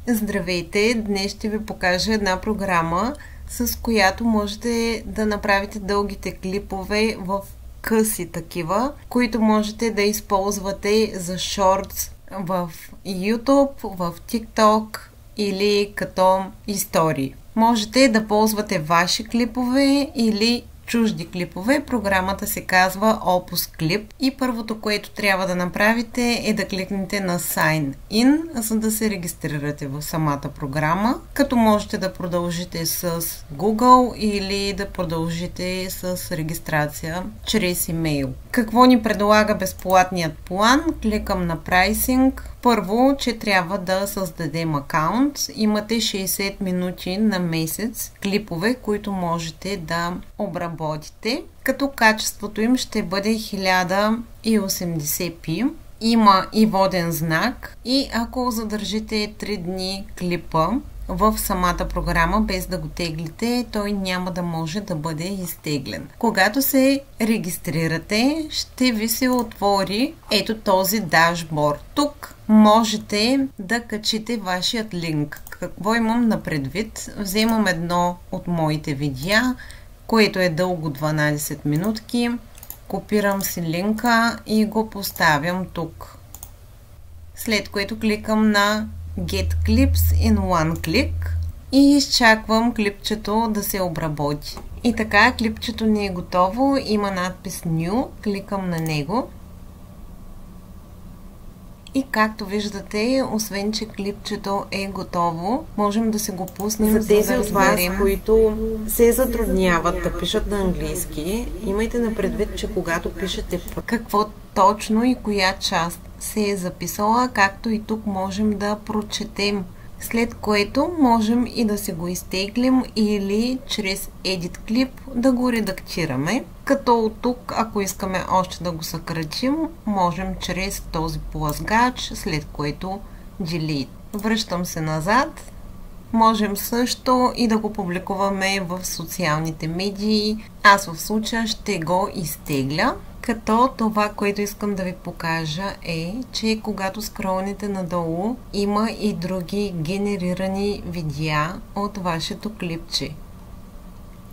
Здравейте! Днес ще ви покажа една програма, с която можете да направите дългите клипове в къси такива, които можете да използвате за шортс в YouTube, в TikTok или като истории. Можете да ползвате ваши клипове или чужди клипове. Програмата се казва Opus Clip и първото, което трябва да направите е да кликнете на Sign In, за да се регистрирате в самата програма, като можете да продължите с Google или да продължите с регистрация чрез имейл. Какво ни предлага безплатният план? Кликам на Pricing. Първо, че трябва да създадем акаунт. Имате 60 минути на месец клипове, които можете да обработите, като качеството им ще бъде 1080p. Има и воден знак и ако задържите 3 дни клипа в самата програма без да го теглите, той няма да може да бъде изтеглен. Когато се регистрирате, ще ви се отвори ето този дашборд. Тук можете да качите вашият линк. Какво имам на предвид? Вземам едно от моите видеа, което е дълго 12 минутки. Копирам си линка и го поставям тук. След което кликам на Get Clips in One Click и изчаквам клипчето да се обработи. И така, клипчето ни е готово. Има надпис New. Кликам на него. И както виждате, освен че клипчето е готово, можем да се го пуснем за тези от вас, които се затрудняват да пишат на английски. Имайте на предвид, че когато пишете какво точно и коя част се е записала, както и тук можем да прочетем. След което можем и да се го изтеглим или чрез Edit Clip да го редактираме. Като от тук, ако искаме още да го съкратим, можем чрез този плъзгач, след което Delete. Връщам се назад. Можем също и да го публикуваме в социалните медии. Аз в случая ще го изтегля. Като това, което искам да ви покажа е, че когато скролните надолу, има и други генерирани видеа от вашето клипче.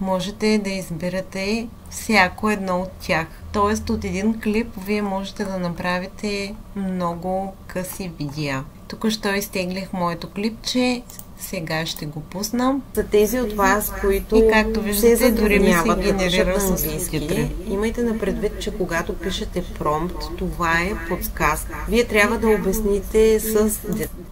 Можете да избирате всяко едно от тях. Тоест от един клип вие можете да направите много къси видеа. Тук що изтеглих моето клипче. Сега ще го пусна. За тези от вас, които и както виждате, дори ми се генерира с английски, имайте на предвид, че когато пишете промпт, това е подсказка. Вие трябва да обясните с...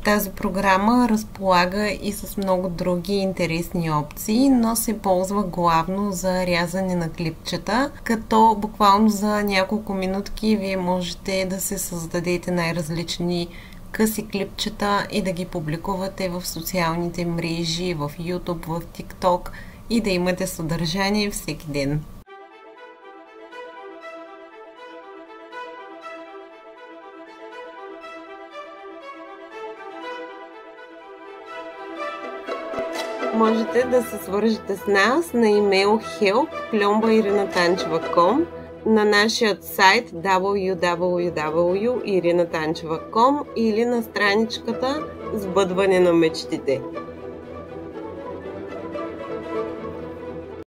Тази програма разполага и с много други интересни опции, но се ползва главно за рязане на клипчета, като буквално за няколко минутки вие можете да се създадете най-различни къси клипчета и да ги публикувате в социалните мрежи, в YouTube, в TikTok и да имате съдържание всеки ден. Можете да се свържете с нас на имейл help@irinatancheva.com, на нашия сайт www.irinatancheva.com или на страничката Сбъдване на мечтите.